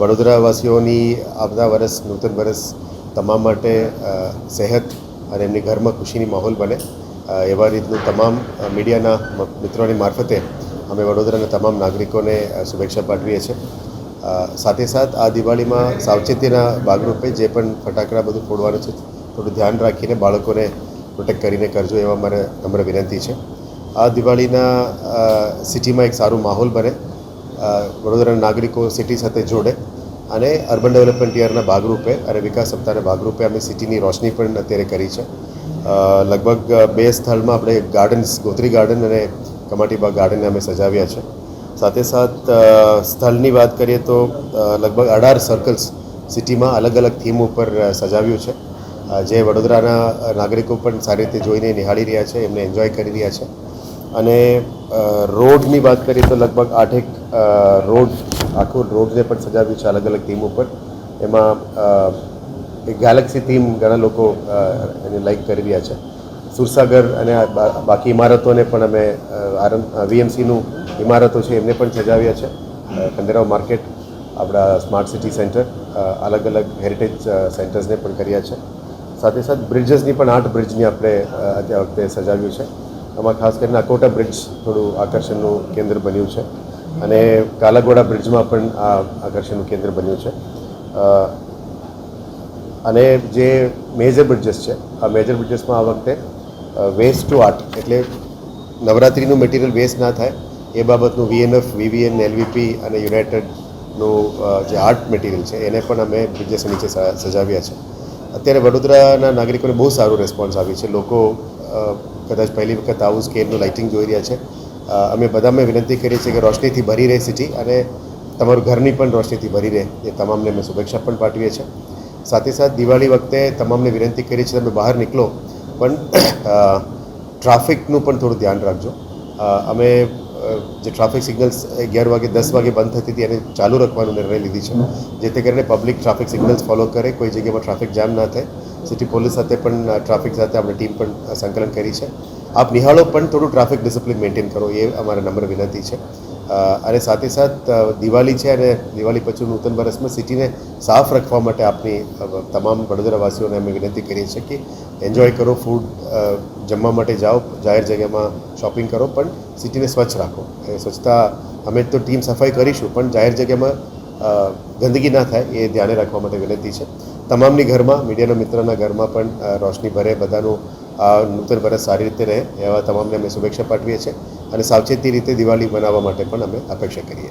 વડોદરાવાસીઓની આવતા વર્ષ નૂતન વર્ષ તમામ માટે સેહત અને એમની ઘરમાં ખુશીની માહોલ બને એવા રીતનું તમામ મીડિયાના મિત્રોની મારફતે અમે વડોદરાના તમામ નાગરિકોને શુભેચ્છા પાઠવીએ છીએ। સાથે સાથ આ દિવાળીમાં સાવચેતીના ભાગરૂપે જે પણ ફટાકડા બધું ફોડવાનું છે થોડું ધ્યાન રાખીને બાળકોને પ્રોટેક્ટ કરીને કરજો એવા મારે નમ્ર વિનંતી છે। આ દિવાળીના સિટીમાં એક સારું માહોલ બને, વડોદરાના નાગરિકો સિટી સાથે જોડે અને અર્બન ડેવલપમેન્ટ યરના ભાગરૂપે અને વિકાસ સપ્તાહના ભાગરૂપે અમે સિટીની રોશની પણ અત્યારે કરી છે। લગભગ 2 સ્થળમાં આપણે ગાર્ડન્સ, ગોત્રી ગાર્ડન અને કમાટીબાગ ગાર્ડનને અમે સજાવ્યા છે। સાથે સાથ સ્થળની વાત કરીએ તો લગભગ 18 સર્કલ્સ સિટીમાં અલગ અલગ થીમ ઉપર સજાવ્યું છે, જે વડોદરાના નાગરિકો પણ સારી રીતે જોઈને નિહાળી રહ્યા છે, એમને એન્જોય કરી રહ્યા છે। અને રોડની વાત કરીએ તો લગભગ 8 રોડ, આખું રોડને પણ સજાવ્યું છે અલગ અલગ થીમ ઉપર। એમાં એક ગેલેક્સી થીમ ઘણા લોકો એને લાઈક કરી રહ્યા છે। સુરસાગર અને બાકી ઇમારતોને પણ અમે વીએમસીનું ઇમારતો છે એમને પણ સજાવ્યા છે। ખંડેરાવ માર્કેટ, આપણા સ્માર્ટ સિટી સેન્ટર, અલગ અલગ હેરિટેજ સેન્ટર્સને પણ કર્યા છે। સાથે સાથે બ્રિજેસની પણ 8 બ્રિજની આપણે અત્યાર વખતે સજાવ્યું છે। આમાં ખાસ કરીને અકોટા બ્રિજ થોડું આકર્ષણનું કેન્દ્ર બન્યું છે અને કાલાઘોડા બ્રિજમાં પણ આ આકર્ષણનું કેન્દ્ર બન્યું છે। અને જે મેજર બ્રિજેસ છે, આ મેજર બ્રિજેસમાં આ વખતે વેસ્ટ ટુ આર્ટ, એટલે નવરાત્રિનું મટીરિયલ વેસ્ટ ના થાય એ બાબતનું વીએનએફ, વીવીએન, એલવીપી અને યુનાઇટેડનું જે આર્ટ મટીરિયલ છે એને પણ અમે બ્રિજેસ નીચે સજાવ્યા છે। અત્યારે વડોદરાના નાગરિકોને બહુ સારો રિસ્પોન્સ આવી છે। લોકો કદાચ પહેલી વખત આવું સ્કેલનું લાઇટિંગ જોઈ રહ્યા છે। અમે બધાને વિનંતી કરીએ છીએ કે રોશનીથી ભરી રહે સિટી અને તમારું ઘરની પણ રોશનીથી ભરી રહે એ તમામને અમે શુભેચ્છા પણ પાઠવીએ છીએ। સાથે સાથે દિવાળી વખતે તમામને વિનંતી કરીએ છીએ તમે બહાર નીકળો પણ ટ્રાફિકનું પણ થોડું ધ્યાન રાખજો। અમે જે ટ્રાફિક સિગ્નલ્સ 11 વાગે 10 વાગે બંધ થતી હતી એને ચાલુ રાખવાનો નિર્ણય લીધી છે, જેથી કરીને પબ્લિક ટ્રાફિક સિગ્નલ્સ ફોલો કરે, કોઈ જગ્યામાં ટ્રાફિક જામ ના થાય। સિટી પોલીસ સાથે પણ ટ્રાફિક સાથે આપણે ટીમ પણ સંકલન કરી છે। આપ નિહાળો પણ થોડું ટ્રાફિક ડિસિપ્લિન મેન્ટેન કરો એ અમારા નમ્ર વિનંતી છે। અને સાથે સાથ દિવાળી છે અને દિવાળી પછી નૂતન વર્ષમાં સિટીને સાફ રાખવા માટે આપની તમામ વડોદરાવાસીઓને અમે વિનંતી કરીએ છીએ કે એન્જોય કરો, ફૂડ જમવા માટે જાઓ, જાહેર જગ્યામાં શોપિંગ કરો, પણ સિટીને સ્વચ્છ રાખો। એ સ્વચ્છતા અમે તો ટીમ સફાઈ કરીશું પણ જાહેર જગ્યામાં ગંદકી ના થાય એ ધ્યાને રાખવા માટે વિનંતી છે। તમામની ઘરમાં, મીડિયાના મિત્રના ઘરમાં પણ રોશની ભરે, બધાનું આ નૂતન વર્ષ સારી રીતે રહે એવા તમામને અમે શુભેચ્છા પાઠવીએ છીએ અને સાવચેતી રીતે દિવાળી મનાવવા માટે પણ અમે અપેક્ષા કરીએ છીએ।